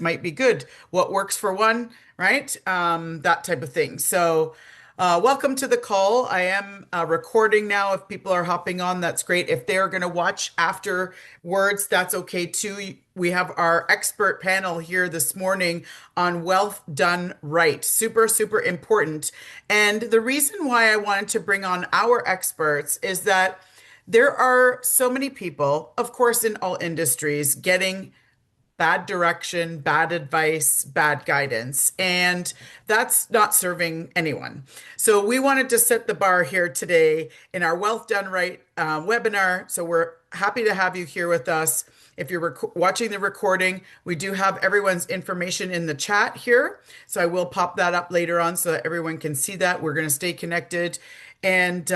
might be good. What works for one, right? That type of thing. So, welcome to the call. I am recording now. If people are hopping on, that's great. If they're going to watch afterwards, that's okay too. We have our expert panel here this morning on wealth done right. Super, super important. And the reason why I wanted to bring on our experts is that there are so many people, of course, in all industries, getting bad direction, bad advice, bad guidance, and that's not serving anyone. So we wanted to set the bar here today in our Wealth Done Right webinar. So we're happy to have you here with us. If you're watching the recording, we do have everyone's information in the chat here. So I will pop that up later on so that everyone can see that. We're going to stay connected. And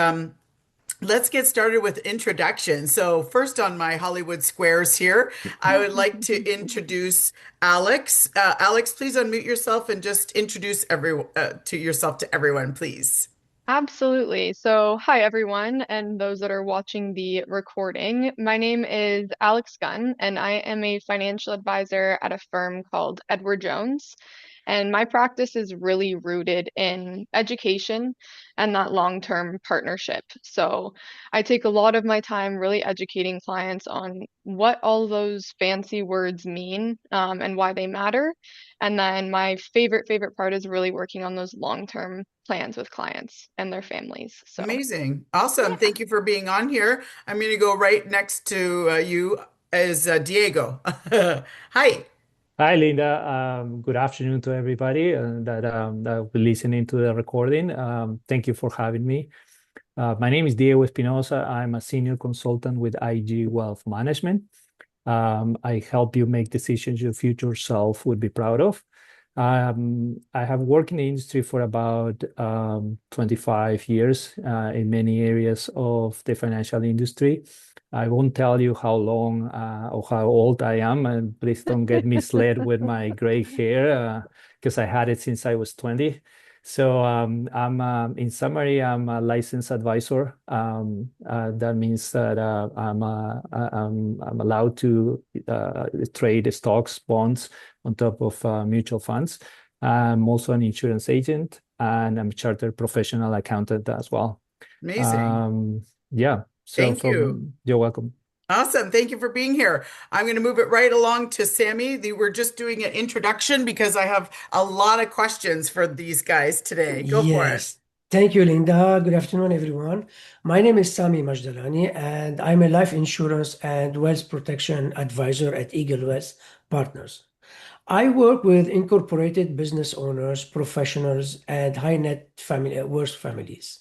let's get started with introduction. So, first on my Hollywood squares here, I would like to introduce Alex. Alex, please unmute yourself and just introduce to yourself to everyone, please. Absolutely. So, hi everyone, and those that are watching the recording. My name is Alex Gunn, and I am a financial advisor at a firm called Edward Jones. And my practice is really rooted in education and that long-term partnership. So, I take a lot of my time really educating clients on what all those fancy words mean, and why they matter. And then my favorite part is really working on those long-term plans with clients and their families. So, Amazing. Awesome. yeah. Thank you for being on here. I'm going to go right next to you as Diego. Hi. Hi, Linda. Good afternoon to everybody that will be listening to the recording. Thank you for having me. My name is Diego Espinosa. I'm a senior consultant with IG Wealth Management. I help you make decisions your future self would be proud of. I have worked in the industry for about 25 years in many areas of the financial industry. I won't tell you how long or how old I am, and please don't get misled with my gray hair because I had it since I was 20. So in summary, I'm a licensed advisor. That means that I'm allowed to trade stocks, bonds on top of mutual funds. I'm also an insurance agent, and I'm a chartered professional accountant as well. Amazing. Yeah. So Thank you. you're welcome. Awesome. Thank you for being here. I'm going to move it right along to Sammy. We're just doing an introduction because I have a lot of questions for these guys today. Go for it. Yes. Thank you, Linda. Good afternoon, everyone. My name is Sami Majdalani, and I'm a life insurance and wealth protection advisor at Eagle Wealth Partners. I work with incorporated business owners, professionals, and high net family worth families.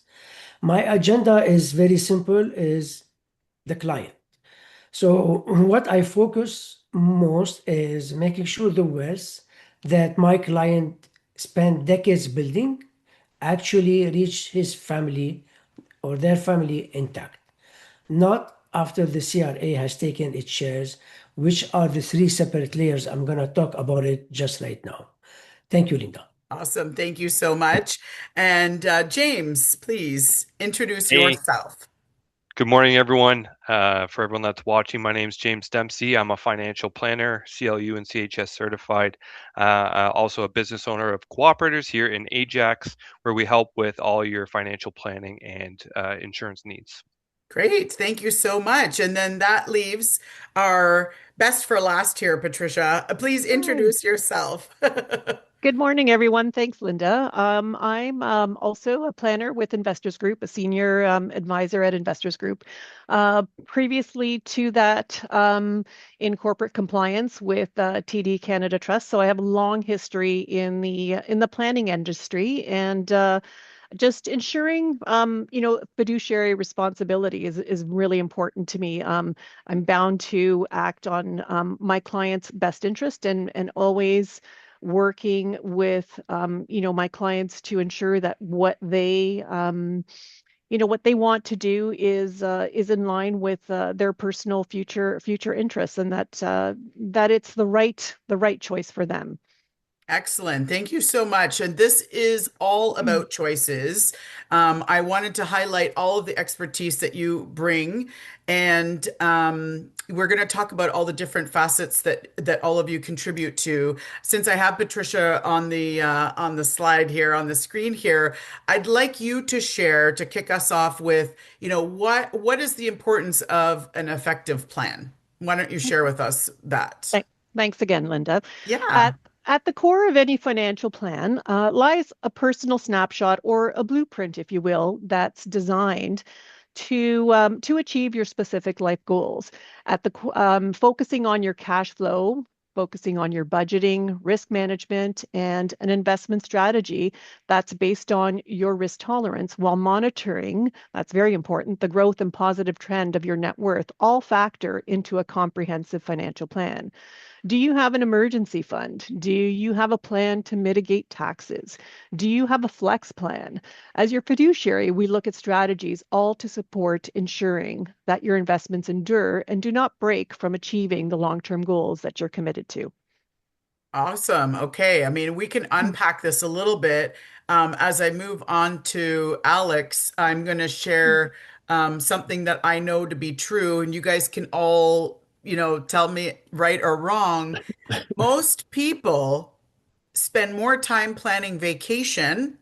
My agenda is very simple, is the client. So what I focus most is making sure the wealth that my client spent decades building actually reach his family or their family intact, not after the CRA has taken its shares, which are the three separate layers. I'm going to talk about it just right now. Thank you, Linda. Awesome. Thank you so much. And James, please introduce Hey, yourself. good morning, everyone. For everyone that's watching, my name is James Dempsey. I'm a financial planner, CLU and CHS certified, also a business owner of cooperators here in Ajax, where we help with all your financial planning and insurance needs. Great. Thank you so much. And then that leaves our best for last here, Patricia. Please Hi. introduce yourself. Good morning, everyone. Thanks, Linda. I'm also a planner with Investors Group, a senior advisor at Investors Group. Previously to that, in corporate compliance with TD Canada Trust. So I have a long history in the planning industry and just ensuring, fiduciary responsibility is really important to me. I'm bound to act on my client's best interest and always working with my clients to ensure that what they want to do is in line with their personal future interests and that it's the right choice for them. Excellent. Thank you so much. And this is all about choices. I wanted to highlight all of the expertise that you bring, and we're going to talk about all the different facets that all of you contribute to. Since I have Patricia on the slide here on the screen here, I'd like you to share to kick us off with, what is the importance of an effective plan? Why don't you share with us that? Thanks again, Linda. Yeah. At at the core of any financial plan lies a personal snapshot or a blueprint, if you will, that's designed to achieve your specific life goals. Focusing on your cash flow, focusing on your budgeting, risk management, and an investment strategy that's based on your risk tolerance while monitoring, that's very important, the growth and positive trend of your net worth all factor into a comprehensive financial plan. Do you have an emergency fund? Do you have a plan to mitigate taxes? Do you have a flex plan? As your fiduciary, we look at strategies all to support ensuring that your investments endure and do not break from achieving the long-term goals that you're committed to. Awesome. Okay. I mean, we can unpack this a little bit. As I move on to Alex, I'm going to share something that I know to be true, and you guys can all, tell me right or wrong. Most people spend more time planning vacation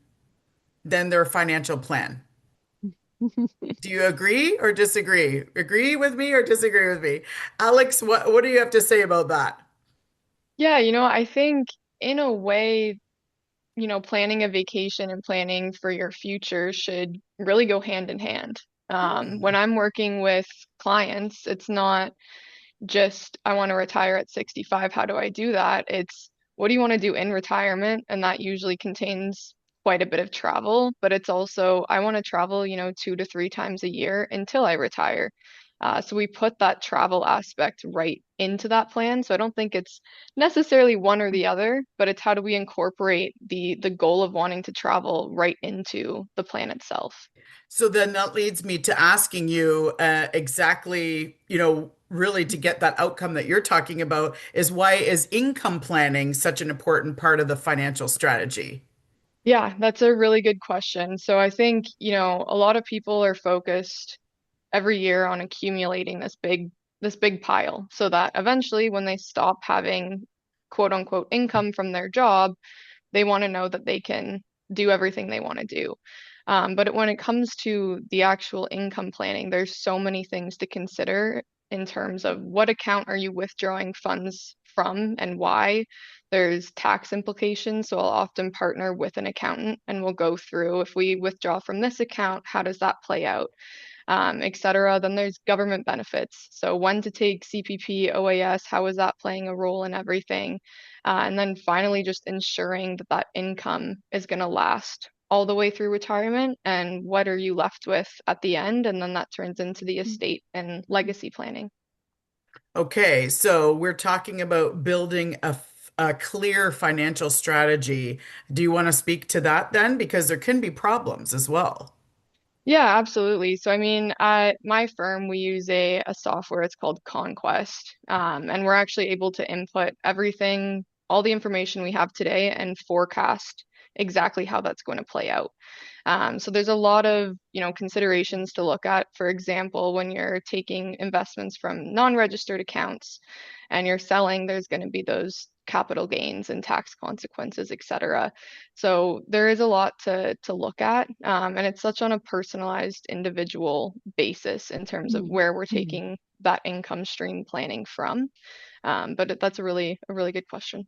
than their financial plan. Do you agree or disagree? Agree with me or disagree with me? Alex, what do you have to say about that? Yeah, I think in a way, planning a vacation and planning for your future should really go hand in hand. When I'm working with clients, it's not just I want to retire at 65. How do I do that? It's what do you want to do in retirement? And that usually contains quite a bit of travel, but it's also I want to travel, 2 to 3 times a year until I retire. So we put that travel aspect right into that plan. So I don't think it's necessarily one or the other, but it's how do we incorporate the goal of wanting to travel right into the plan itself. So then that leads me to asking you exactly, really to get that outcome that you're talking about is why is income planning such an important part of the financial strategy? Yeah, that's a really good question. So I think, a lot of people are focused every year on accumulating this big pile so that eventually when they stop having quote unquote income from their job, they want to know that they can do everything they want to do. But when it comes to the actual income planning, there's so many things to consider in terms of what account are you withdrawing funds from and why. There's tax implications, so I'll often partner with an accountant and we'll go through if we withdraw from this account, how does that play out? Et cetera. Then there's government benefits. So when to take CPP, OAS, how is that playing a role in everything? And then finally, just ensuring that that income is going to last all the way through retirement and what are you left with at the end? And then that turns into the estate and legacy planning. Okay, so we're talking about building a clear financial strategy. Do you want to speak to that then? Because there can be problems as well. Yeah, absolutely. So, I mean, at my firm, we use a software, it's called Conquest, and we're actually able to input everything, all the information we have today, and forecast exactly how that's going to play out. So there's a lot of, considerations to look at. For example, when you're taking investments from non-registered accounts and you're selling, there's going to be those capital gains and tax consequences, et cetera. So there is a lot to look at, and it's such on a personalized individual basis in terms of where we're taking that income stream planning from. But that's a really good question.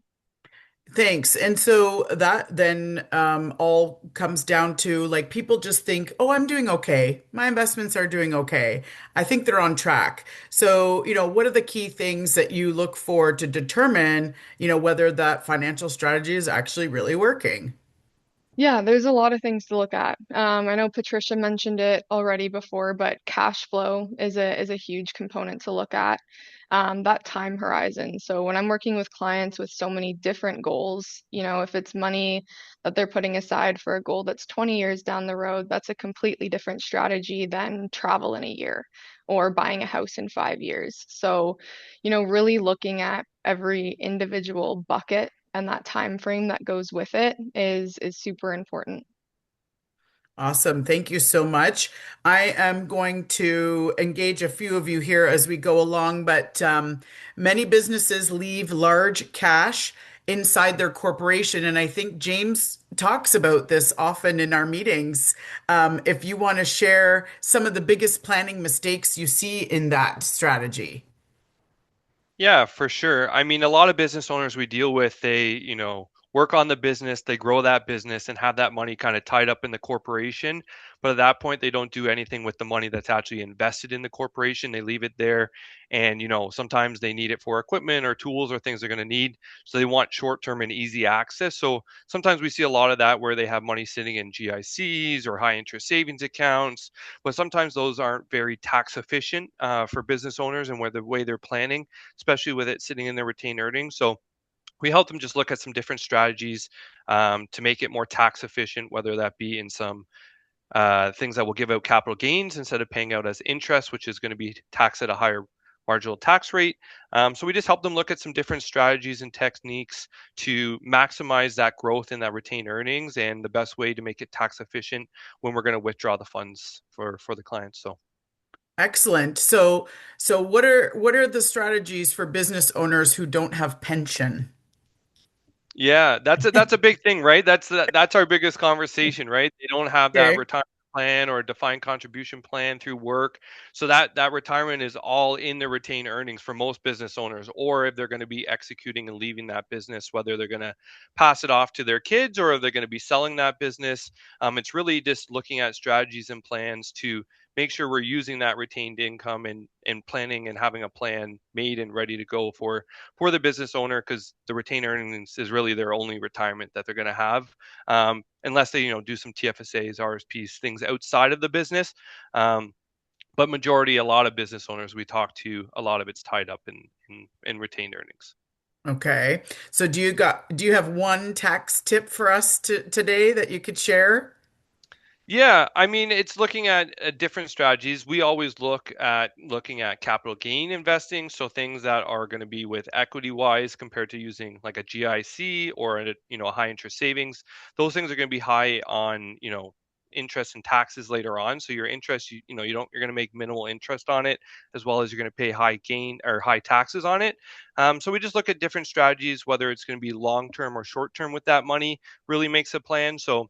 Thanks. And so that then all comes down to like people just think, oh, I'm doing okay. My investments are doing okay. I think they're on track. So, what are the key things that you look for to determine, whether that financial strategy is actually really working? Yeah, there's a lot of things to look at. I know Patricia mentioned it already before, but cash flow is a huge component to look at. That time horizon. So when I'm working with clients with so many different goals, if it's money that they're putting aside for a goal that's 20 years down the road, that's a completely different strategy than travel in a year or buying a house in 5 years. So, really looking at every individual bucket and that time frame that goes with it is super important. Awesome. Thank you so much. I am going to engage a few of you here as we go along, but many businesses leave large cash inside their corporation. And I think James talks about this often in our meetings. If you want to share some of the biggest planning mistakes you see in that strategy. Yeah, for sure. I mean, a lot of business owners we deal with, they, work on the business, they grow that business and have that money kind of tied up in the corporation. But at that point, they don't do anything with the money that's actually invested in the corporation. They leave it there. And, sometimes they need it for equipment or tools or things they're going to need. So they want short-term and easy access. So sometimes we see a lot of that where they have money sitting in GICs or high interest savings accounts. But sometimes those aren't very tax efficient for business owners and where the way they're planning, especially with it sitting in their retained earnings. So we help them just look at some different strategies to make it more tax efficient, whether that be in some things that will give out capital gains instead of paying out as interest, which is going to be taxed at a higher marginal tax rate. So we just help them look at some different strategies and techniques to maximize that growth in that retained earnings and the best way to make it tax efficient when we're going to withdraw the funds for the clients. So. Excellent. So what are the strategies for business owners who don't have pension? Yeah, that's a big thing, right? That's our biggest conversation, right? They don't have that Okay. retirement plan or a defined contribution plan through work. So that retirement is all in the retained earnings for most business owners, or if they're going to be executing and leaving that business, whether they're going to pass it off to their kids or if they're going to be selling that business. It's really just looking at strategies and plans to make sure we're using that retained income and planning and having a plan made and ready to go for the business owner, because the retained earnings is really their only retirement that they're going to have, unless they do some TFSAs, RSPs, things outside of the business. But majority, a lot of business owners we talk to, a lot of it's tied up in retained earnings. Okay. So do you have one tax tip for us today that you could share? Yeah, I mean, it's looking at different strategies. We always looking at capital gain investing, so things that are going to be with equity wise compared to using like a GIC or a high interest savings. Those things are going to be high on interest and taxes later on. So your interest, you're going to make minimal interest on it, as well as you're going to pay high gain or high taxes on it. So we just look at different strategies, whether it's going to be long term or short term with that money. Really makes a plan. So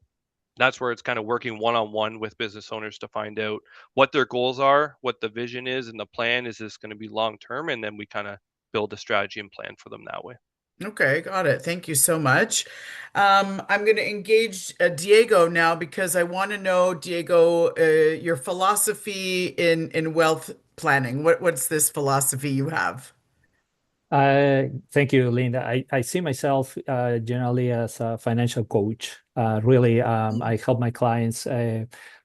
that's where it's kind of working one-on-one with business owners to find out what their goals are, what the vision is, and the plan. Is this going to be long term? And then we kind of build a strategy and plan for them that way. Okay, got it. Thank you so much. I'm going to engage Diego now because I want to know, Diego, your philosophy in wealth planning. What's this philosophy you have? Thank you, Linda. I see myself generally as a financial coach. Really, I help my clients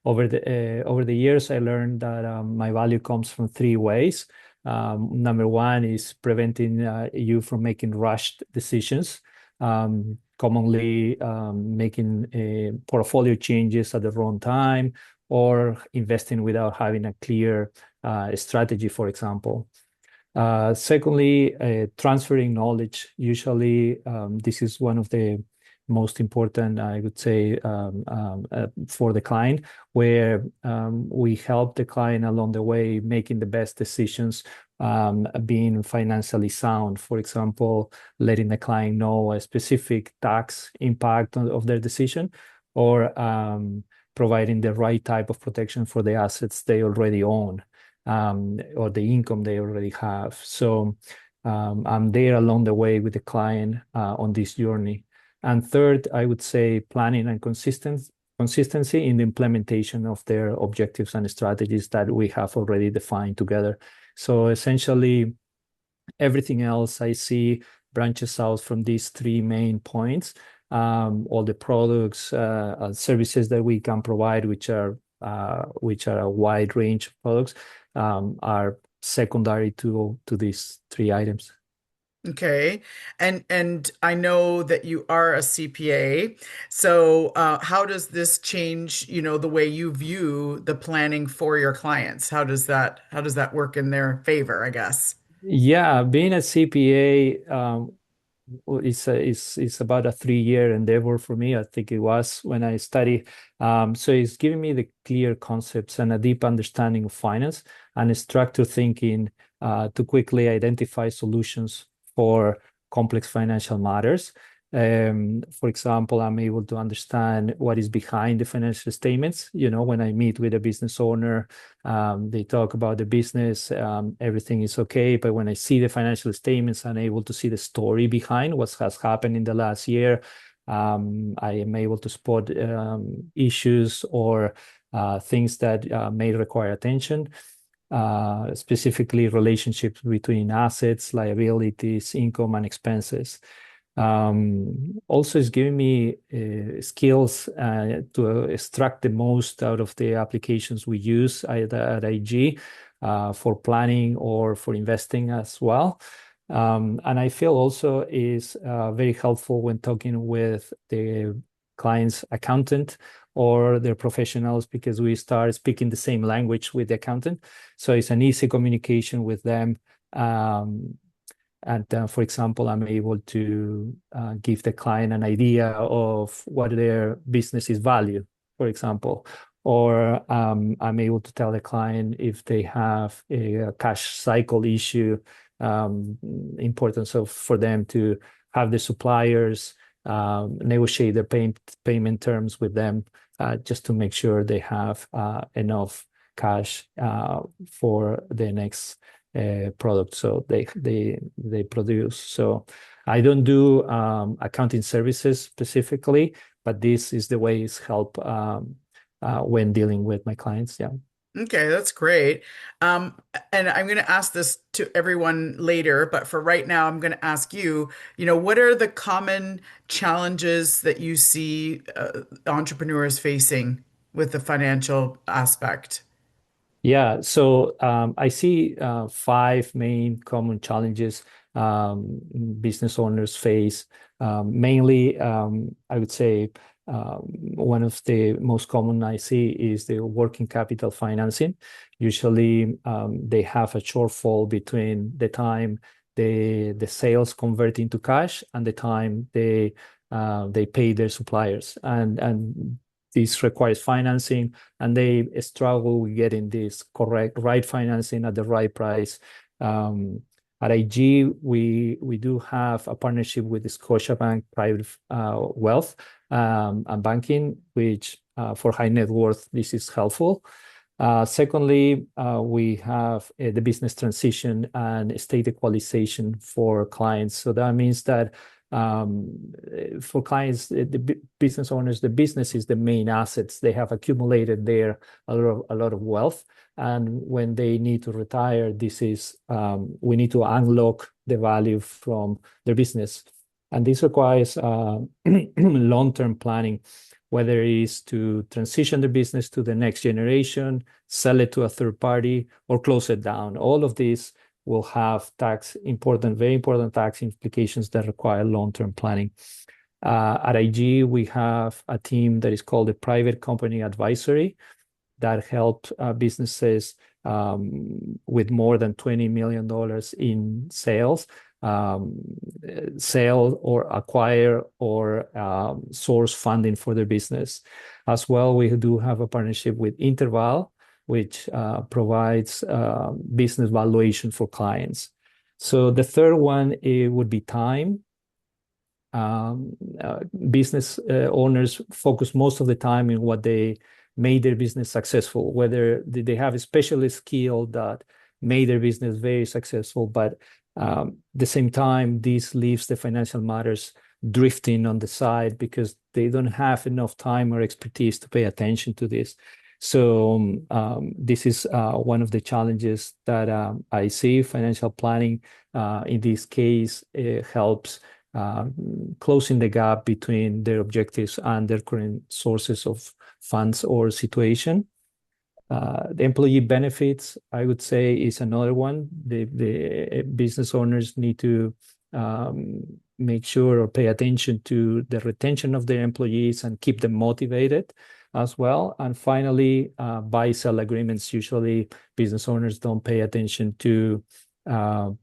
over the years. I learned that my value comes from three ways. Number one is preventing you from making rushed decisions, commonly making portfolio changes at the wrong time, or investing without having a clear strategy, for example. Secondly, transferring knowledge. Usually, this is one of the most important, I would say, for the client, where we help the client along the way making the best decisions, being financially sound. For example, letting the client know a specific tax impact of their decision, or providing the right type of protection for the assets they already own, or the income they already have. So I'm there along the way with the client on this journey. And third, I would say planning and consistency in the implementation of their objectives and strategies that we have already defined together. So essentially, everything else I see branches out from these three main points. All the products, services that we can provide, which are a wide range of products, are secondary to these three items. Okay. And I know that you are a CPA. So how does this change, the way you view the planning for your clients? How does that work in their favor, I guess? Yeah, being a CPA, it's about a 3-year endeavor for me. I think it was when I studied. So it's giving me the clear concepts and a deep understanding of finance and structured thinking to quickly identify solutions for complex financial matters. For example, I'm able to understand what is behind the financial statements. When I meet with a business owner, they talk about the business, everything is okay. But when I see the financial statements, I'm able to see the story behind what has happened in the last year. I am able to spot issues or things that may require attention. Specifically relationships between assets, liabilities, income, and expenses. Also, it's giving me skills to extract the most out of the applications we use at IG for planning or for investing as well. And I feel also is very helpful when talking with the client's accountant or their professionals, because we start speaking the same language with the accountant. So it's an easy communication with them. And for example, I'm able to give the client an idea of what their business is value, for example. Or I'm able to tell the client if they have a cash cycle issue, importance for them to have the suppliers negotiate their payment terms with them, just to make sure they have enough cash for the next product so they produce. So I don't do accounting services specifically, but this is the way it's help when dealing with my clients. Yeah. Okay, that's great. And I'm going to ask this to everyone later, but for right now, I'm going to ask you, what are the common challenges that you see entrepreneurs facing with the financial aspect? Yeah, so I see 5 main common challenges business owners face. Mainly, I would say one of the most common I see is the working capital financing. Usually, they have a shortfall between the time the sales convert into cash and the time they pay their suppliers, and this requires financing, and they struggle with getting this right financing at the right price. At IG, we do have a partnership with the Scotiabank Private Wealth and Banking, which for high net worth, this is helpful. Secondly, we have the business transition and estate equalization for clients. So that means that for clients, the business owners, the business is the main assets. They have accumulated there a lot of wealth. And when they need to retire, we need to unlock the value from their business. And this requires long-term planning, whether it is to transition the business to the next generation, sell it to a third party, or close it down. All of these will have very important tax implications that require long-term planning. At IG, we have a team that is called the Private Company Advisory that help businesses with more than $20 million in sales, sell or acquire or source funding for their business. As well, we do have a partnership with Interval, which provides business valuation for clients. So the third one, it would be time. Business owners focus most of the time in what they made their business successful, whether they have a specialist skill that made their business very successful, but at the same time, this leaves the financial matters drifting on the side because they don't have enough time or expertise to pay attention to this. So this is one of the challenges that I see. Financial planning, in this case, helps closing the gap between their objectives and their current sources of funds or situation. The employee benefits, I would say, is another one. The business owners need to make sure or pay attention to the retention of their employees and keep them motivated as well. And finally, buy-sell agreements. Usually, business owners don't pay attention to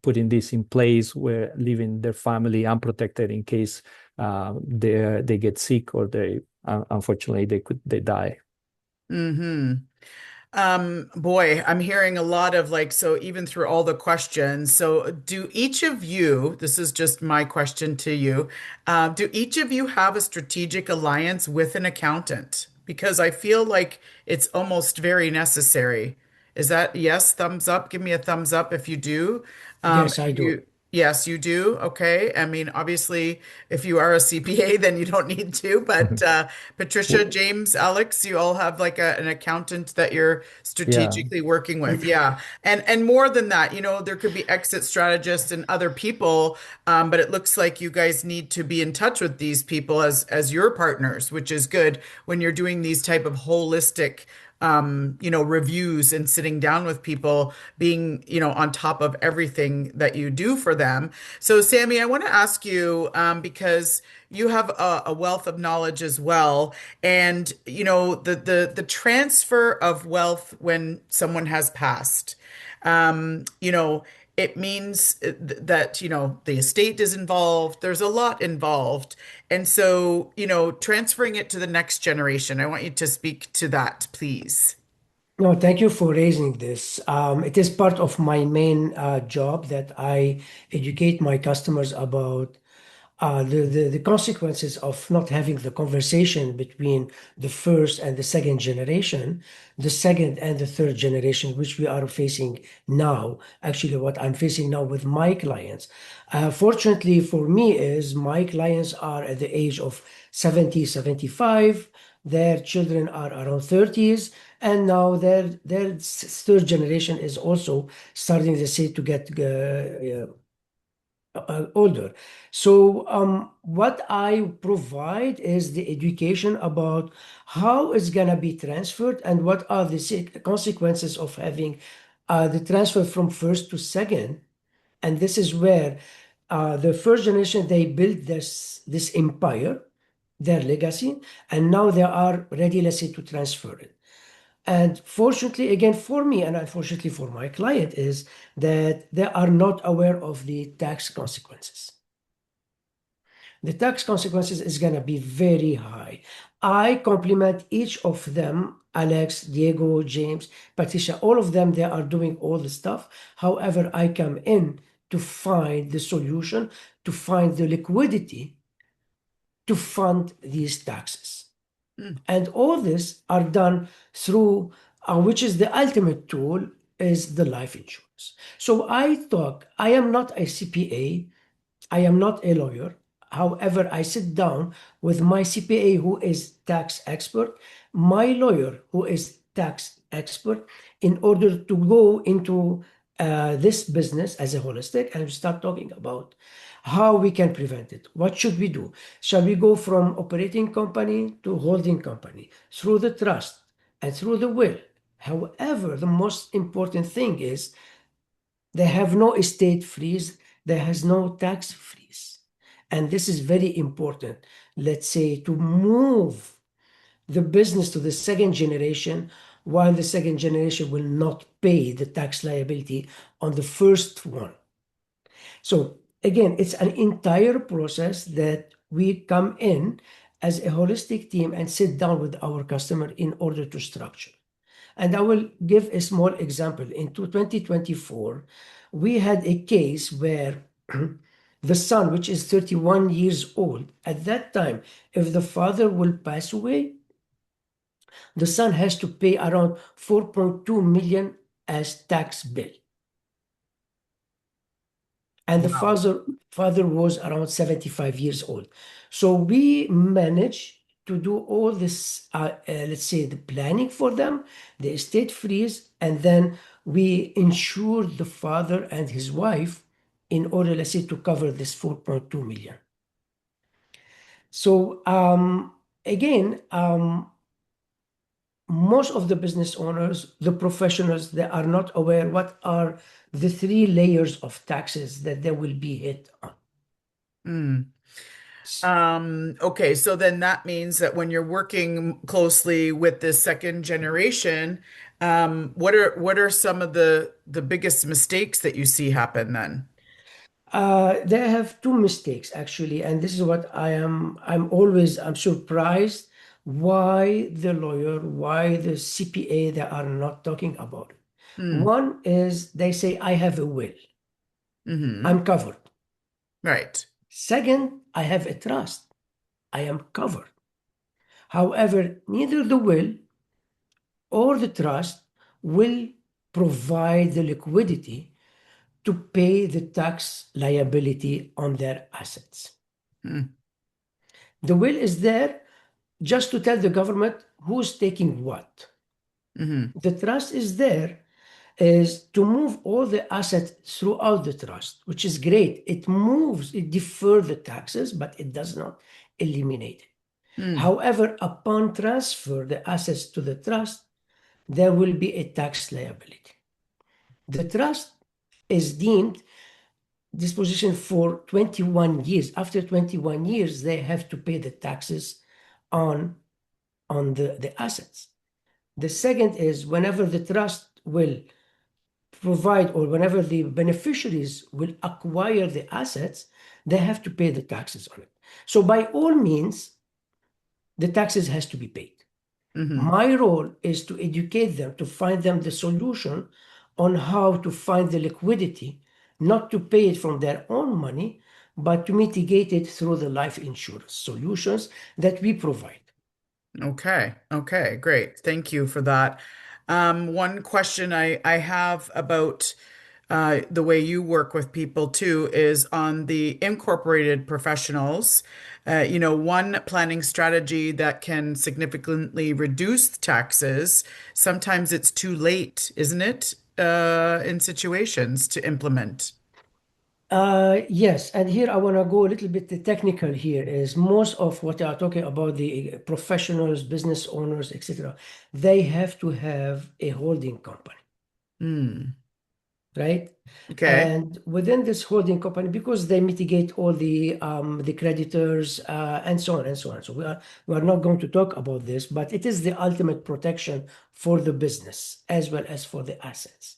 putting this in place where leaving their family unprotected in case they get sick or they unfortunately they die. Mm-hmm. Boy, I'm hearing a lot of like, so even through all the questions, so do each of you, this is just my question to you, do each of you have a strategic alliance with an accountant? Because I feel like it's almost very necessary. Is that yes? Thumbs up. Give me a thumbs up if you do. Yes, I If do. you, yes, you do. Okay. I mean, obviously, if you are a CPA, then you don't need to. But Patricia, Well, James, Alex, you all have like an accountant that you're yeah. strategically working with. Yeah. And more than that, you know, there could be exit strategists and other people, but it looks like you guys need to be in touch with these people as your partners, which is good when you're doing these type of holistic you know, reviews and sitting down with people, being, you know, on top of everything that you do for them. So, Sammy, I want to ask you, because you have a wealth of knowledge as well, and you know, the transfer of wealth when someone has passed. You know, it means that, you know, the estate is involved. There's a lot involved. And so, you know, transferring it to the next generation, I want you to speak to that, please. No, thank you for raising this. It is part of my main job that I educate my customers about the consequences of not having the conversation between the first and the second generation, the second and the third generation, which we are facing now. Actually, what I'm facing now with my clients. Fortunately for me is my clients are at the age of 70, 75. Their children are around 30s, and now their third generation is also starting, they say, to get older. So what I provide is the education about how it's gonna be transferred and what are the consequences of having the transfer from first to second. And this is where the first generation, they built this empire, their legacy, and now they are ready, let's say, to transfer it. And fortunately, again, for me, and unfortunately for my client, is that they are not aware of the tax consequences. The tax consequences is going to be very high. I compliment each of them, Alex, Diego, James, Patricia, all of them, they are doing all the stuff. However, I come in to find the solution, to find the liquidity to fund these taxes. Mm, And all this are done through, which is the ultimate tool, is the life insurance. So I am not a CPA, I am not a lawyer. However, I sit down with my CPA who is tax expert, my lawyer who is tax expert, in order to go into this business as a holistic and start talking about how we can prevent it. What should we do? Shall we go from operating company to holding company through the trust and through the will? However, the most important thing is they have no estate freeze, there has no tax freeze. And this is very important, let's say, to move the business to the second generation, while the second generation will not pay the tax liability on the first one. So again, it's an entire process that we come in as a holistic team and sit down with our customer in order to structure. And I will give a small example. In 2024, we had a case where the son, which is 31 years old, at that time, if the father will pass away, the son has to pay around 4.2 million as tax bill. And the wow. father was around 75 years old. So we managed to do all this, let's say, the planning for them, the estate freeze, and then we insured the father and his wife in order, let's say, to cover this 4.2 million. So again, most of the business owners, the professionals, they are not aware what are the three layers of taxes that they will be hit on. Mm. Okay, so then that means that when you're working closely with this second generation, what are some of the biggest mistakes that you see happen then? They have two mistakes actually, and this is what I'm surprised why the lawyer, why the CPA, they are not talking about it. Hmm. One is they say, I have a will, Mm-hmm. I'm covered. Right. Second, I have a trust, I am covered. However, neither the will or the trust will provide the liquidity to pay the tax liability on their assets. Hmm. The will is there just to tell the government who's taking what. Mm-hmm. The trust is there is to move all the assets throughout the trust, which is great. It defers the taxes, but it does not eliminate it. Hmm. However, upon transfer the assets to the trust, there will be a tax liability. The trust is deemed disposition for 21 years. After 21 years, they have to pay the taxes on, on the assets. The second is whenever the trust will provide or whenever the beneficiaries will acquire the assets, they have to pay the taxes on it. So by all means, the taxes has to be paid. Mm-hmm. My role is to educate them, to find them the solution on how to find the liquidity, not to pay it from their own money, but to mitigate it through the life insurance solutions that we provide. Okay. Okay. Great. Thank you for that. One question I have about the way you work with people too is on the incorporated professionals. One planning strategy that can significantly reduce taxes. Sometimes it's too late, isn't it, in situations to implement? Yes, and here I want to go a little bit technical here is most of what I'm talking about the professionals, business owners, etc. They have to have a holding company, Hmm. right? Okay. And within this holding company, because they mitigate all the creditors and so on and so on. So we are not going to talk about this, but it is the ultimate protection for the business as well as for the assets.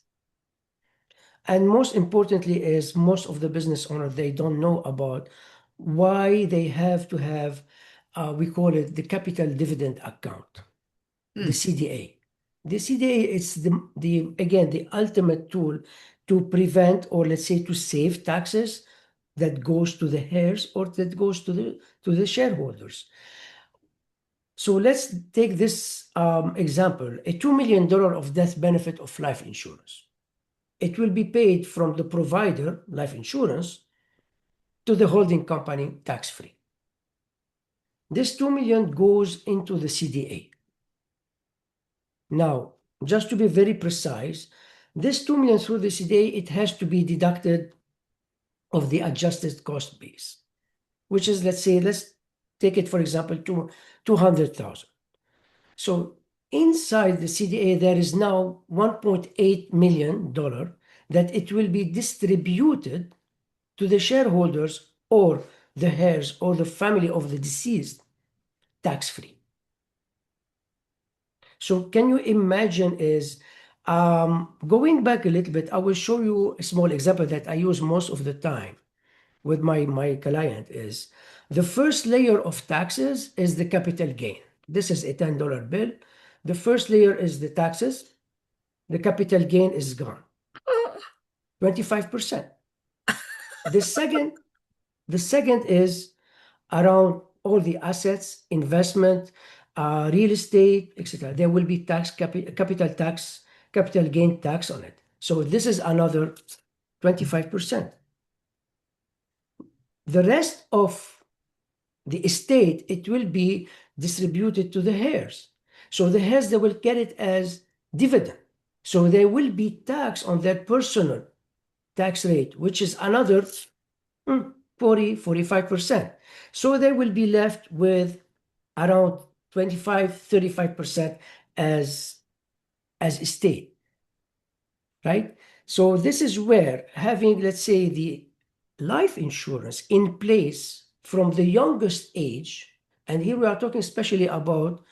And most importantly is most of the business owners, they don't know about why they have to have, we call it the capital dividend account, the Hmm. CDA. The CDA is again, the ultimate tool to prevent, or let's say to save taxes that goes to the heirs or that goes to the shareholders. So let's take this example, a $2 million of death benefit of life insurance. It will be paid from the provider, life insurance, to the holding company tax-free. This 2 million goes into the CDA. Now, just to be very precise, this 2 million through the CDA, it has to be deducted of the adjusted cost base, which is, let's take it, for example, to 200,000. So inside the CDA, there is now $1.8 million that it will be distributed to the shareholders or the heirs or the family of the deceased tax-free. So can you imagine is going back a little bit, I will show you a small example that I use most of the time with my client is the first layer of taxes is the capital gain. This is a $10 bill. The first layer is the taxes. The capital gain is gone, 25%. The second, the second is around all the assets, investment, real estate, etc. There will be capital tax, capital gain tax on it. So this is another 25%. The rest of the estate, it will be distributed to the heirs. So the heirs, they will get it as dividend. So there will be tax on their personal tax rate, which is another 40, 45%. So they will be left with around 25, 35% as estate, right? So this is where having, let's say, the life insurance in place from the youngest age, and here we are talking especially about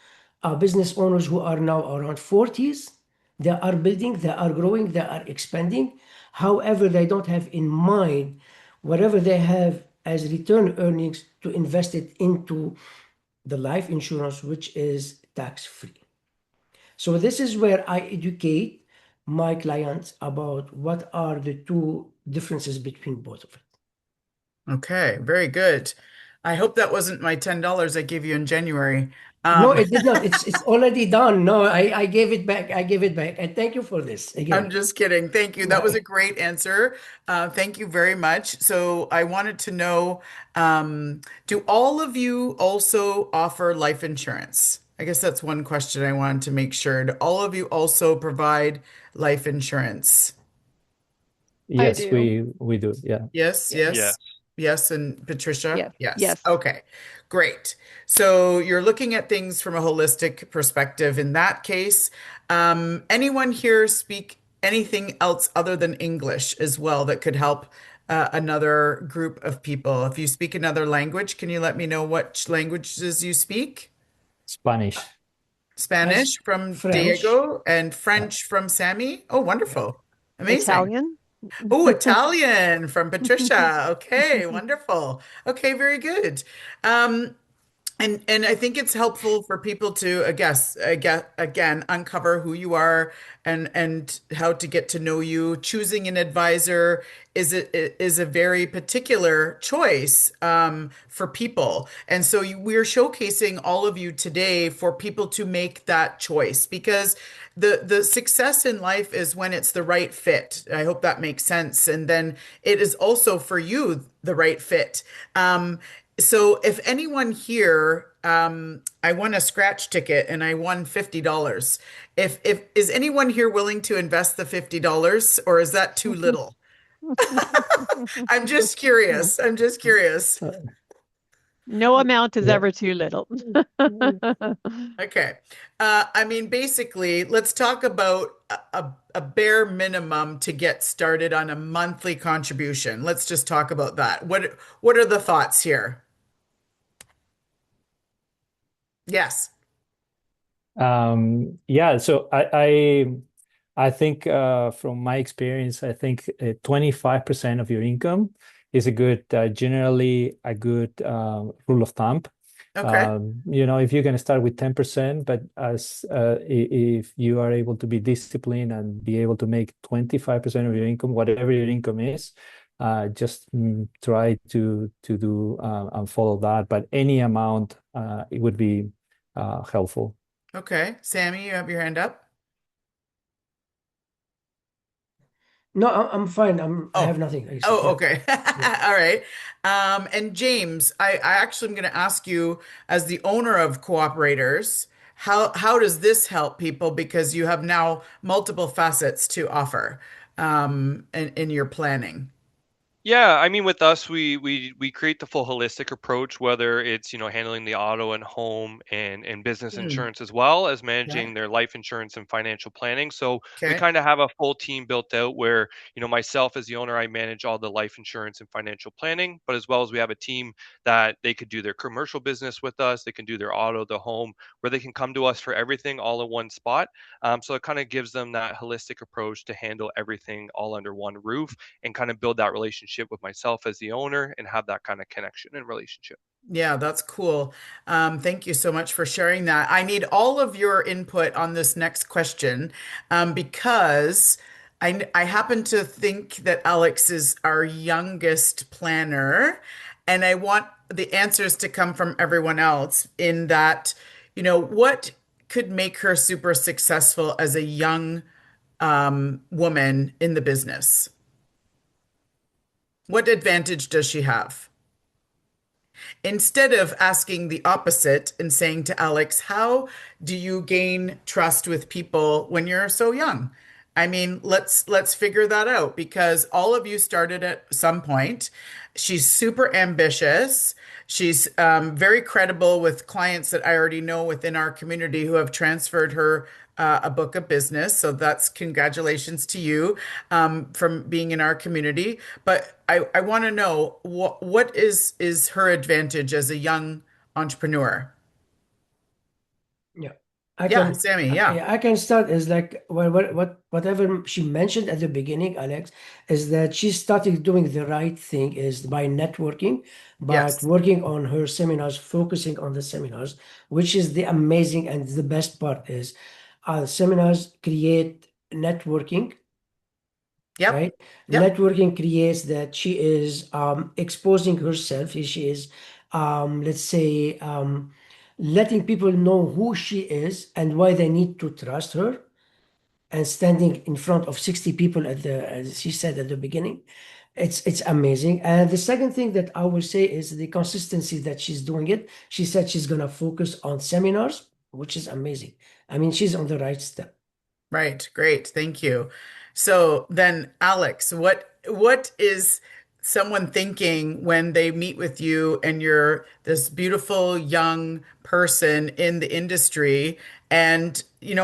business owners who are now around 40s. They are building, they are growing, they are expanding. However, they don't have in mind whatever they have as return earnings to invest it into the life insurance, which is tax free. So this is where I educate my clients about what are the two differences between both of it. Okay, very good. I hope that wasn't my $10 I gave you in January. No, Um, it did not. It's already done. No, I gave it back. I gave it back. And thank you for this I'm again. just kidding. Thank you. That was a great answer. Thank you very much. So I wanted to know, do all of you also offer life insurance? I guess that's one question I wanted to make sure. Do all of you also provide life insurance? I Yes, do. we do. Yeah. Yes, Yes. Yeah. yes, yes. And Patricia? Yes, Yes. yes. Okay, great. So you're looking at things from a holistic perspective. In that case, anyone here speak anything else other than English as well that could help another group of people? If you speak another language, can you let me know what languages you speak? Spanish. Spanish As from French. Diego and Yeah, French from Sammy? Oh, yeah. wonderful. Amazing. Italian. Oh, Italian from Patricia. Okay, wonderful. Okay, very good. Um, and I think it's helpful for people to, again, uncover who you are and how to get to know you. Choosing an advisor is a very particular choice for people. And so we're showcasing all of you today for people to make that choice because the success in life is when it's the right fit. I hope that makes sense. And then it is also for you the right fit. So if anyone here, I won a scratch ticket and I won $50. If is anyone here willing to invest the $50 or is that too little? I'm just curious. I'm just curious. Uh, No amount is yeah. ever too little. Okay. I mean, basically, let's talk about a bare minimum to get started on a monthly contribution. Let's just talk about that. What are the thoughts here? Yes. Yeah, so I think from my experience, I think 25% of your income is a good, generally a good rule of thumb. Okay. If you're going to start with 10%, but as if you are able to be disciplined and be able to make 25% of your income, whatever your income is, just try to do and follow that. But any amount, it would be helpful. Okay. Sammy, you have your hand up. No, I'm fine. I have Oh, nothing. I said, oh, yeah. okay. Yeah. All right. And James, I actually am going to ask you, as the owner of Cooperators, how does this help people? Because you have now multiple facets to offer in your planning. Yeah, I mean, with us, we create the full holistic approach, whether it's, handling the auto and home and business Hmm. insurance as well as Yeah. managing their life insurance and financial planning. So we Okay. kind of have a full team built out where, myself as the owner, I manage all the life insurance and financial planning, but as well as we have a team that they could do their commercial business with us, they can do their auto, the home, where they can come to us for everything all in one spot. So it kind of gives them that holistic approach to handle everything all under one roof and kind of build that relationship with myself as the owner and have that kind of connection and relationship. Yeah, that's cool. Thank you so much for sharing that. I need all of your input on this next question because I happen to think that Alex is our youngest planner, and I want the answers to come from everyone else in that, what could make her super successful as a young woman in the business? What advantage does she have? Instead of asking the opposite and saying to Alex, how do you gain trust with people when you're so young? I mean, let's figure that out because all of you started at some point. She's super ambitious. She's very credible with clients that I already know within our community who have transferred her a book of business. So that's congratulations to you from being in our community. But I want to know what is her advantage as a young entrepreneur? Yeah, I Yeah, can. Sammy. Yeah. Yeah, I can start as like whatever she mentioned at the beginning, Alex, is that she started doing the right thing is by networking, but Yes. working on her seminars, focusing on the seminars, which is the amazing and the best part is, seminars create networking, Yep. right? Yep. Networking creates that she is exposing herself. She is, let's say, letting people know who she is and why they need to trust her. And standing in front of 60 people at as she said at the beginning, it's amazing. And the second thing that I will say is the consistency that she's doing it. She said she's gonna focus on seminars, which is amazing. I mean, she's on the right step. Right. Great. Thank you. So then, Alex, what is someone thinking when they meet with you and you're this beautiful young person in the industry and,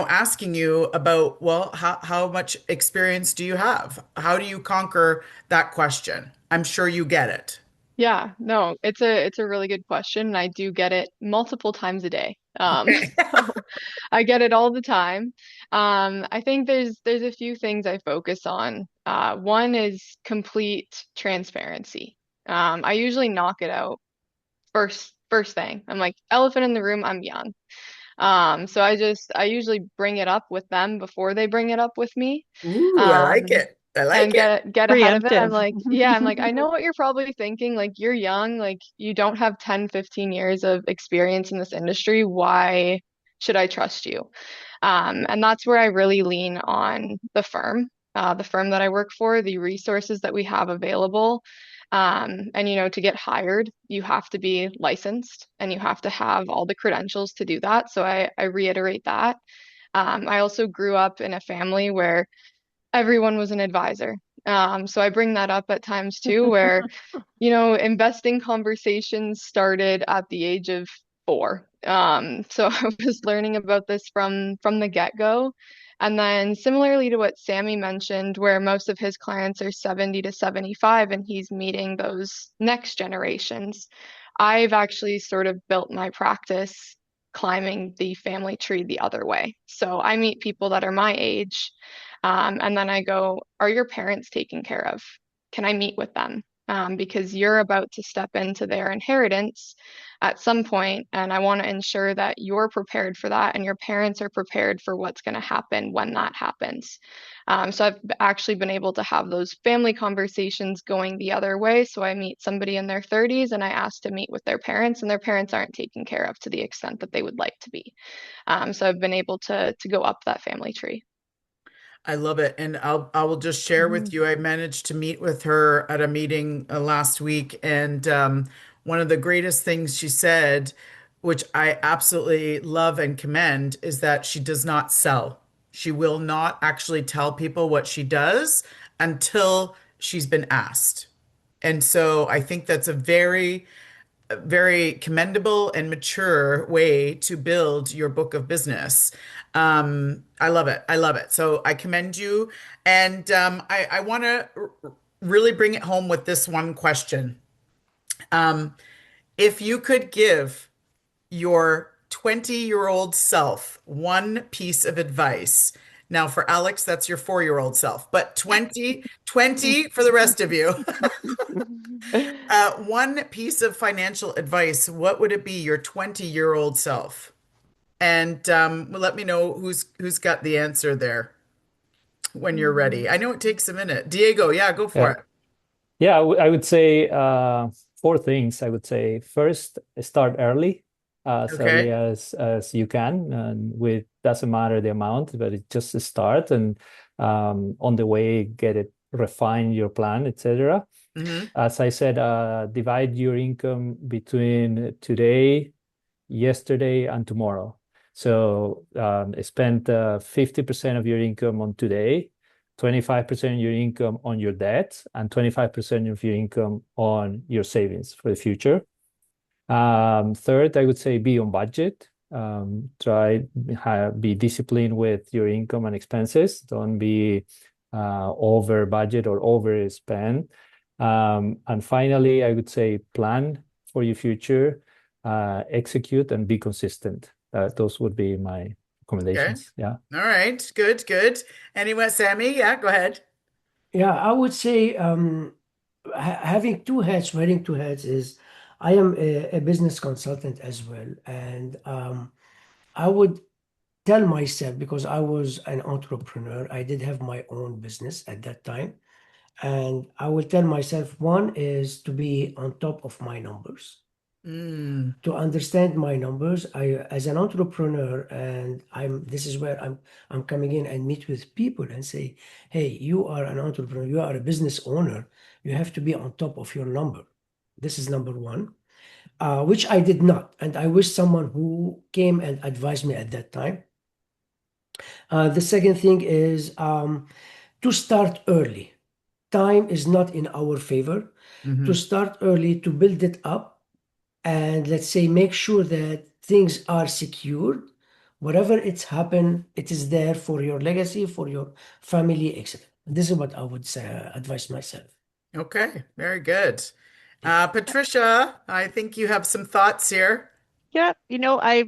asking you about, well, how much experience do you have? How do you conquer that question? I'm sure you get it. Yeah, no, it's a really good question, and I do get it multiple times a day. So I get it all the time. I think there's a few things I focus on. One is complete transparency. I usually knock it out first thing. I'm like, elephant in the room, I'm young. So I usually bring it up with them before they bring it up with me. Ooh, I like Um, it. I like and it. get ahead of it. I'm Preemptive. like, yeah, I'm like, I know what you're probably thinking. Like, you're young, like you don't have 10, 15 years of experience in this industry. Why should I trust you? And that's where I really lean on the firm that I work for, the resources that we have available. And to get hired, you have to be licensed and you have to have all the credentials to do that. So I reiterate that. I also grew up in a family where everyone was an advisor. So I bring that up at times too, where, investing conversations started at the age of 4. So I was learning about this from the get-go. And then similarly to what Sammy mentioned, where most of his clients are 70 to 75 and he's meeting those next generations, I've actually sort of built my practice climbing the family tree the other way. So I meet people that are my age, and then I go, are your parents taken care of? Can I meet with them? Because you're about to step into their inheritance at some point, and I want to ensure that you're prepared for that and your parents are prepared for what's going to happen when that happens. So I've actually been able to have those family conversations going the other way. So I meet somebody in their 30s and I ask to meet with their parents, and their parents aren't taken care of to the extent that they would like to be. So I've been able to go up that family tree. I love it. And I will just share with you, I managed to meet with her at a meeting last week. And one of the greatest things she said, which I absolutely love and commend, is that she does not sell. She will not actually tell people what she does until she's been asked. And so I think that's a very commendable and mature way to build your book of business. I love it. I love it. So I commend you. And I want to really bring it home with this one question. If you could give your 20-year-old self one piece of advice, now for Alex, that's your 4-year-old self, but 20 for the rest of you. One piece of financial advice, what would it be, your 20-year-old self? And let me know who's got the answer there when you're ready. I know it takes a minute. Diego, yeah, go for Yeah. it. Yeah, I would say four things. I would say first, start as early Okay. as you can, and with doesn't matter the amount, but it just start and on the way get it refine your plan, etc. Hmm. As I said, divide your income between today, yesterday, and tomorrow. So spend 50% of your income on today, 25% of your income on your debt, and 25% of your income on your savings for the future. Third, I would say be on budget. Be disciplined with your income and expenses. Don't be over budget or overspend. And finally, I would say plan for your future, execute, and be consistent. Those would be my recommendations. Okay. Yeah. All right. Good, good. Anyway, Sammy, yeah, go ahead. Yeah, I would say having two hats, wearing two hats is I am a business consultant as well. And I would tell myself, because I was an entrepreneur, I did have my own business at that time. And I will tell myself, one is to be on top of my numbers, Mm, to understand my numbers. As an entrepreneur, and this is where I'm coming in and meet with people and say, hey, you are an entrepreneur, you are a business owner, you have to be on top of your number. This is number one, which I did not. And I wish someone who came and advised me at that time. The second thing is to start early. Time is not in our favor. To mhm. start early, to build it up, and let's say make sure that things are secured. Whatever it's happened, it is there for your legacy, for your family, etc. This is what I would say, advise myself. Okay, very good. Patricia, I think you have some thoughts here. Yeah, I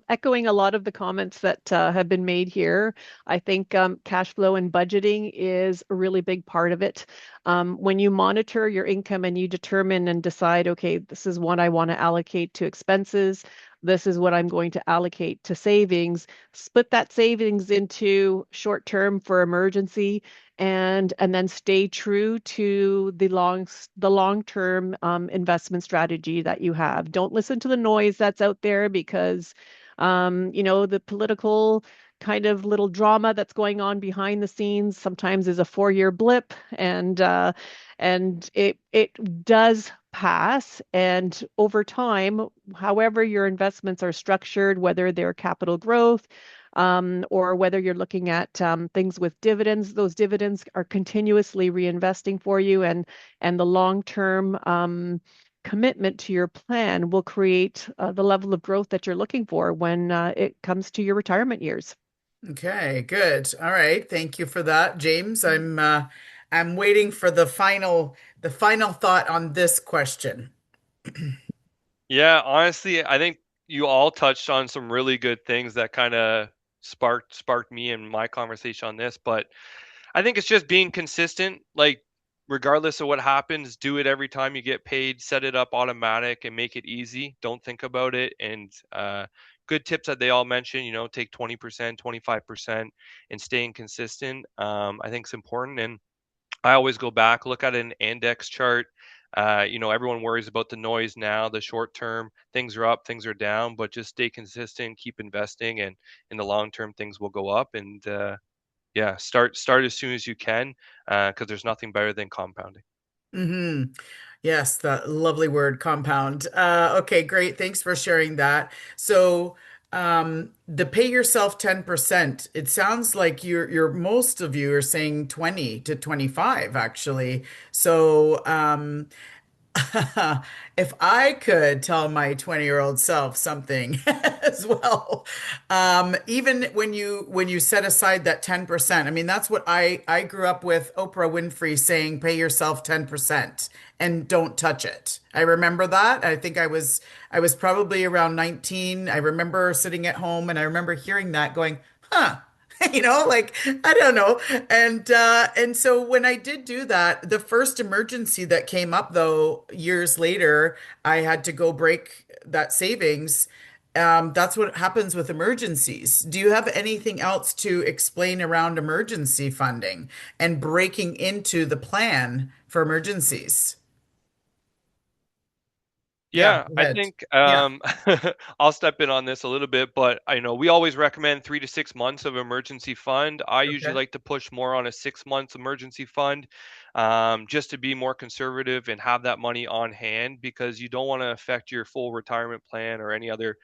echoing a lot of the comments that have been made here. I think cash flow and budgeting is a really big part of it. When you monitor your income and you determine and decide, okay, this is what I want to allocate to expenses, this is what I'm going to allocate to savings, split that savings into short term for emergency and then stay true to the long term investment strategy that you have. Don't listen to the noise that's out there because the political kind of little drama that's going on behind the scenes sometimes is a 4-year blip, and it does pass. And over time, however your investments are structured, whether they're capital growth, or whether you're looking at things with dividends, those dividends are continuously reinvesting for you, and the long-term commitment to your plan will create the level of growth that you're looking for when it comes to your retirement years. Okay, good. All right, thank you for that, James. I'm waiting for the final thought on this question. Yeah, honestly, I think you all touched on some really good things that kind of sparked me and my conversation on this. But I think it's just being consistent. Like, regardless of what happens, do it every time you get paid. Set it up automatic and make it easy. Don't think about it. And good tips that they all mentioned. Take 20%, 25%, and staying consistent. I think it's important. And I always go back, look at an index chart. Everyone worries about the noise now, the short term, things are up, things are down, but just stay consistent, keep investing, and in the long term, things will go up. And yeah, start as soon as you can, because there's nothing better than compounding. Hmm. Yes, that lovely word, compound. Okay, great. Thanks for sharing that. So, the pay yourself 10%, it sounds like you're most of you are saying 20 to 25 actually. So, if I could tell my 20-year-old self something as well, even when you set aside that 10%, I mean that's what I grew up with Oprah Winfrey saying, pay yourself 10% and don't touch it. I remember that. I was probably around 19. I remember sitting at home and I remember hearing that going, huh. Like I don't know. And so when I did do that, the first emergency that came up though, years later, I had to go break that savings. That's what happens with emergencies. Do you have anything else to explain around emergency funding and breaking into the plan for emergencies? Yeah, Yeah, go I ahead. think Yeah. I'll step in on this a little bit, but I know we always recommend 3 to 6 months of emergency fund. I usually Okay. like to push more on a 6 months emergency fund. just to be more conservative and have that money on hand, because you don't want to affect your full retirement plan or any other,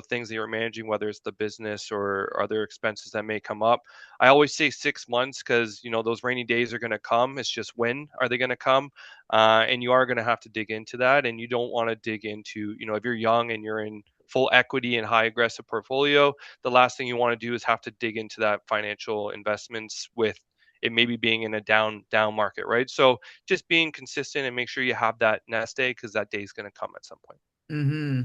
things that you're managing, whether it's the business or other expenses that may come up. I always say 6 months because, those rainy days are going to come. It's just when are they going to come? And you are going to have to dig into that. And you don't want to dig into, if you're young and you're in full equity and high aggressive portfolio, the last thing you want to do is have to dig into that financial investments with it maybe being in a down market, right? So just being consistent and make sure you have that nest egg, because that day is going to come at some point. Hmm.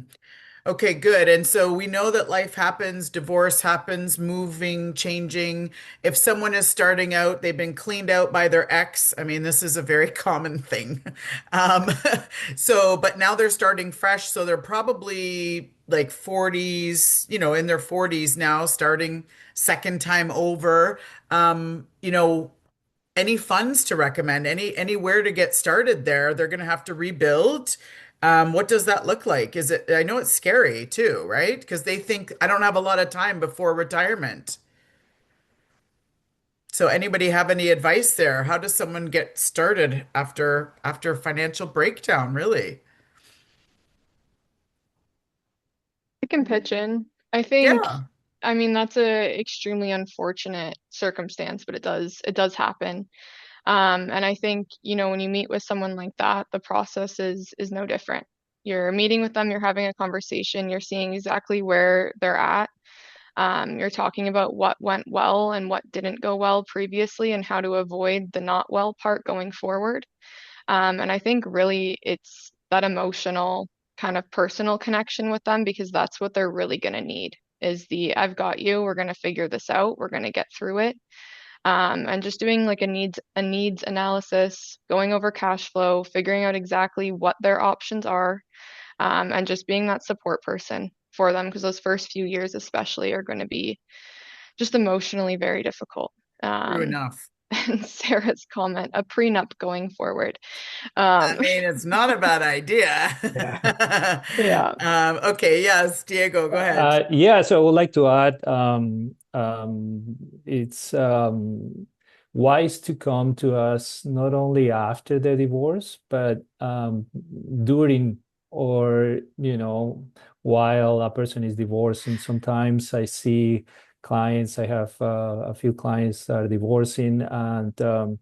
Okay, good. And so we know that life happens, divorce happens, moving, changing. If someone is starting out, they've been cleaned out by their ex. I mean, this is a very common thing. Um, but now they're starting fresh. So they're probably like 40s, in their 40s now, starting second time over. Any funds to recommend? Anywhere to get started there? They're going to have to rebuild. What does that look like? I know it's scary too, right? Because they think I don't have a lot of time before retirement. So anybody have any advice there? How does someone get started after financial breakdown, really? I can pitch in. I think, Yeah. I mean, that's a extremely unfortunate circumstance, but it does happen. And I think, when you meet with someone like that, the process is no different. You're meeting with them, you're having a conversation, you're seeing exactly where they're at. You're talking about what went well and what didn't go well previously and how to avoid the not well part going forward. And I think really it's that emotional kind of personal connection with them, because that's what they're really going to need is the I've got you, we're going to figure this out, we're going to get through it. And just doing like a needs analysis, going over cash flow, figuring out exactly what their options are, and just being that support person for them, because those first few years especially are going to be just emotionally very difficult. True Um, enough. and Sarah's comment, a prenup going forward. I Um, mean, it's not a bad idea. Yeah. yeah, Okay, yes, Diego, go ahead. Yeah, so I would like to add, it's wise to come to us not only after the divorce, but during, or, while a person is divorcing. Sometimes I see clients, I have a few clients that are divorcing, and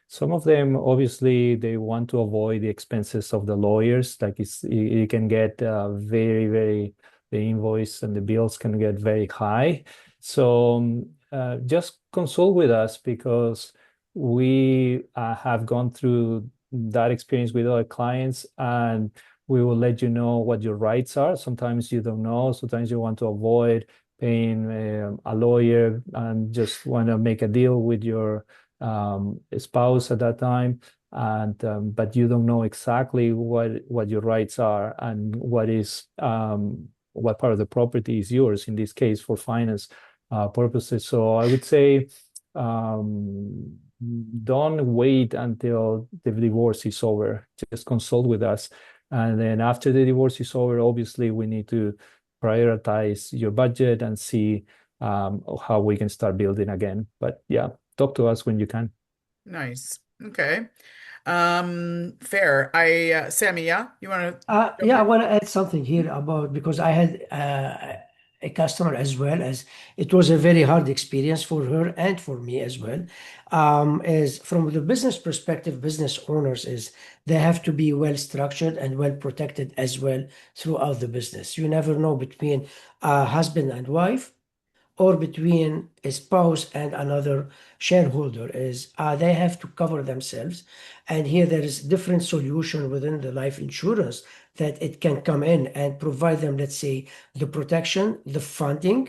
some of them, obviously, they want to avoid the expenses of the lawyers. Like you can get very, very, the invoice and the bills can get very high. So just consult with us, because we have gone through that experience with other clients, and we will let you know what your rights are. Sometimes you don't know. Sometimes you want to avoid paying a lawyer and just want to make a deal with your spouse at that time, and but you don't know exactly what your rights are and what part of the property is yours in this case for finance purposes. So I would say um, don't wait until the divorce is over. Just consult with us, and then after the divorce is over, obviously we need to prioritize your budget and see how we can start building again. But yeah, talk to us when you can. Nice. Okay. Fair. Sammy, yeah, you want to jump Yeah, I in? want to add something here about because I had a customer as well as it was a very hard experience for her and for me as well. Is from the business perspective, business owners is they have to be well structured and well protected as well throughout the business. You never know between husband and wife or between a spouse and another shareholder is they have to cover themselves, and here there is different solution within the life insurance that it can come in and provide them, let's say, the protection, the funding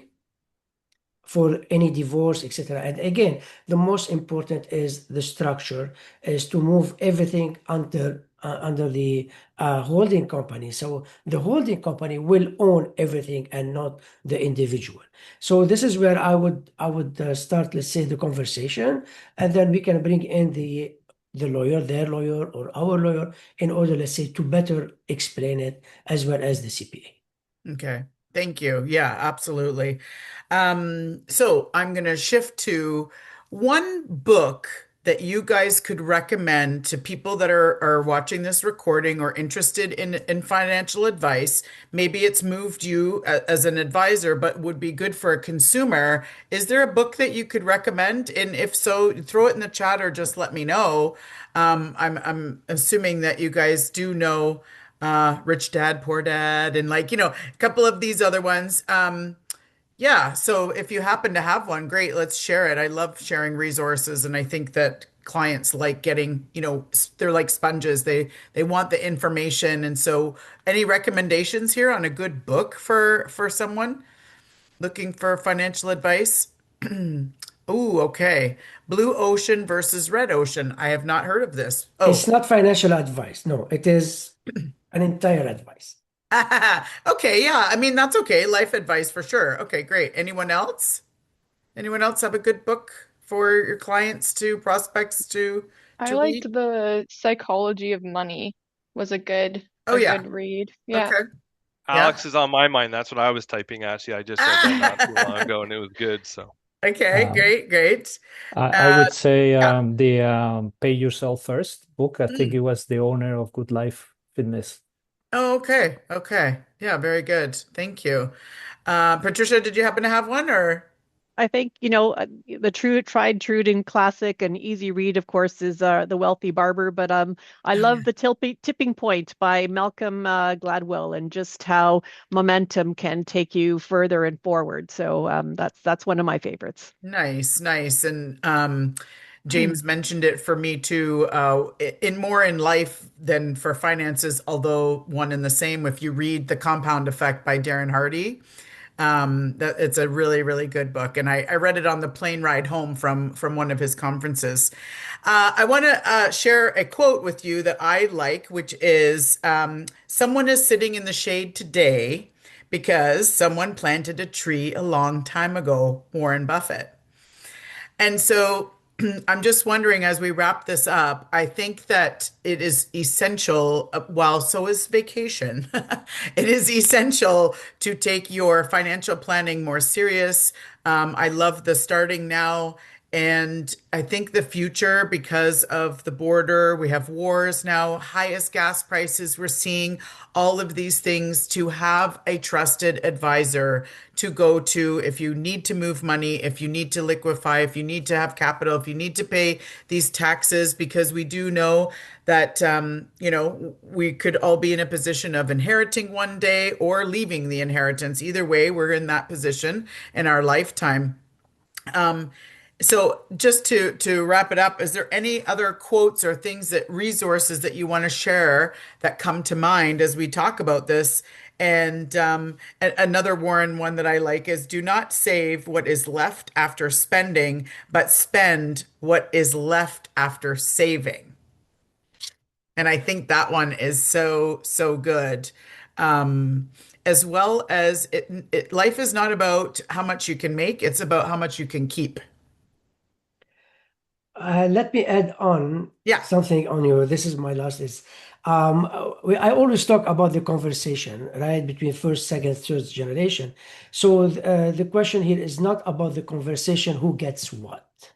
for any divorce, etc. And again, the most important is the structure, is to move everything under the holding company. So the holding company will own everything and not the individual. So this is where I would start, let's say, the conversation, and then we can bring in the lawyer, their lawyer, or our lawyer, in order, let's say, to better explain it as well as the CPA. Okay. Thank you. Yeah, absolutely. So I'm going to shift to one book that you guys could recommend to people that are watching this recording or interested in financial advice? Maybe it's moved you as an advisor, but would be good for a consumer. Is there a book that you could recommend? And if so, throw it in the chat or just let me know. I'm assuming that you guys do know Rich Dad, Poor Dad, and like, a couple of these other ones. Yeah, so if you happen to have one, great, let's share it. I love sharing resources, and I think that clients like getting, they're like sponges. They want the information. And so any recommendations here on a good book for someone looking for financial advice? Oh, okay. Blue Ocean versus Red Ocean. I have not heard of this. It's Oh, not financial advice. No, it is an entire advice. okay, yeah. I mean, that's okay. Life advice for sure. Okay, great. Anyone else? Anyone else have a good book for your clients to prospects I to liked read? The Psychology of Money was Oh a yeah. good read. Yeah. Okay. Yeah. Alex is on my mind. That's what I was typing. Actually, I just read that not too long ago, and it was good. So Okay, Um, great, great. I Uh would say yeah. the Pay Yourself First book. I think it Mm. was the owner of Good Life Fitness. Oh, okay. Okay. Yeah, very good. Thank you. Patricia, did you happen to have one or? I think, the true tried true and classic and easy read, of course, is The Wealthy Barber. But I Oh yeah. love Tipping Point by Malcolm Gladwell, and just how momentum can take you further and forward. So that's one of my favorites. Nice, nice. And James mentioned it for me too, in more in life than for finances, although one and the same. If you read The Compound Effect by Darren Hardy, that it's a really, really good book. And I read it on the plane ride home from one of his conferences. I want to share a quote with you that I like, which is someone is sitting in the shade today because someone planted a tree a long time ago, Warren Buffett. And so I'm just wondering as we wrap this up, I think that it is essential, while so is vacation, it is essential to take your financial planning more serious. I love the starting now. And I think the future, because of the border, we have wars now, highest gas prices, we're seeing all of these things, to have a trusted advisor to go to if you need to move money, if you need to liquefy, if you need to have capital, if you need to pay these taxes, because we do know that, we could all be in a position of inheriting one day or leaving the inheritance. Either way, we're in that position in our lifetime. Um, so just to wrap it up, is there any other quotes or things that resources that you want to share that come to mind as we talk about this? And another Warren one that I like is do not save what is left after spending, but spend what is left after saving. And I think that one is so, so good. As well as life is not about how much you can make, it's about how much you can keep. Let me add on Yeah. something on you. This is my last. Is I always talk about the conversation, right, between first, second, third generation. So the question here is not about the conversation who gets what.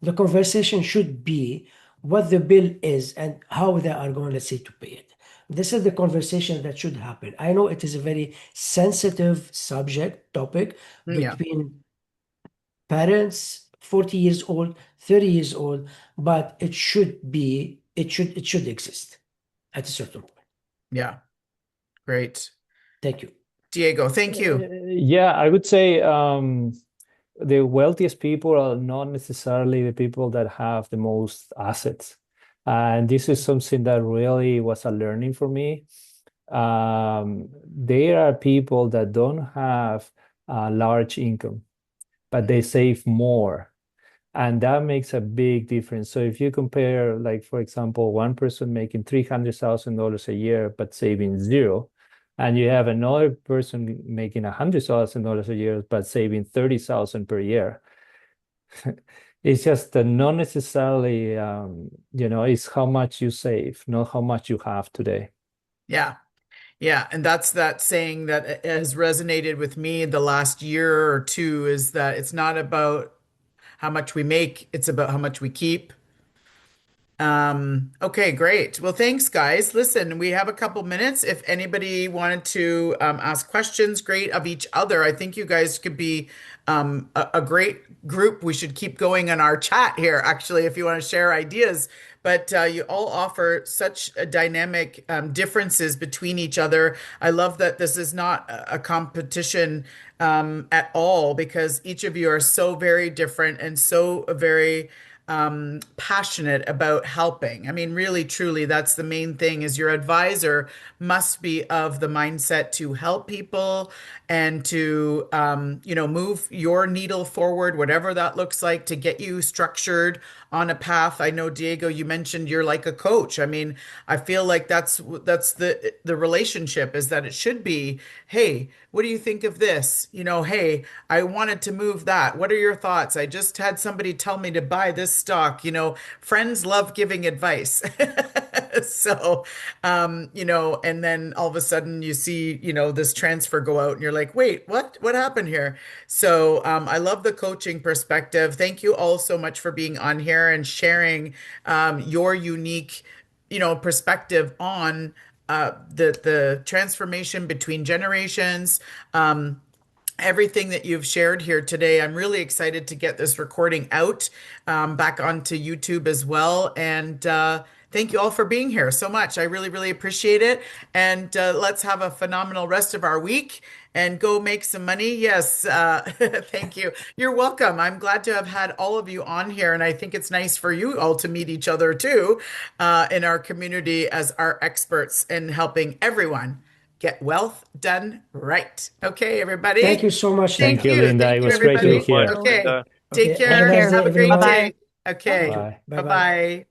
The conversation should be what the bill is and how they are going, let's say, to pay it. This is the conversation that should happen. I know it is a very sensitive subject topic Yeah. between parents 40 years old, 30 years old, but it should exist at a certain point. Yeah. Great. Thank you. Diego, thank you. Yeah, I would say the wealthiest people are not necessarily the people that have the most assets. And this is something that really was a learning for me. There are people that don't have a large income, but they save more. And that makes a big difference. So if you compare, like, for example, one person making $300,000 a year, but saving zero, and you have another person making $100,000 a year, but saving 30,000 per year, it's just not necessarily, it's how much you save, not how much you have today. Yeah. Yeah. And that's that saying that has resonated with me the last year or two, is that it's not about how much we make. It's about how much we keep. Okay, great. Well, thanks, guys. Listen, we have a couple minutes. If anybody wanted to ask questions, great, of each other, I think you guys could be a great group. We should keep going in our chat here, actually, if you want to share ideas. But you all offer such a dynamic differences between each other. I love that this is not a competition at all, because each of you are so very different and so very passionate about helping. I mean, really, truly, that's the main thing, is your advisor must be of the mindset to help people and to, move your needle forward, whatever that looks like, to get you structured on a path. I know, Diego, you mentioned you're like a coach. I mean, I feel like that's the relationship, is that it should be, hey, what do you think of this? Hey, I wanted to move that. What are your thoughts? I just had somebody tell me to buy this stock. Friends love giving advice. So, and then all of a sudden you see, this transfer go out and you're like, wait, what? What happened here? So, I love the coaching perspective. Thank you all so much for being on here and sharing your unique, perspective on the transformation between generations. Everything that you've shared here today. I'm really excited to get this recording out back onto YouTube as well. And thank you all for being here so much. I really, really appreciate it. And let's have a phenomenal rest of our week and go make some money. Yes, thank you. You're welcome. I'm glad to have had all of you on here. And I think it's nice for you all to meet each other too in our community as our experts in helping everyone get wealth done right. Okay, everybody. Thank you so much, Thank Linda. you, Linda. Thank it you, was great to be everybody. here. Bye, Okay, Linda. take Okay, have a care. nice care. day, Have a great everyone. day. Bye-bye. Okay, Bye. Bye-bye. bye-bye.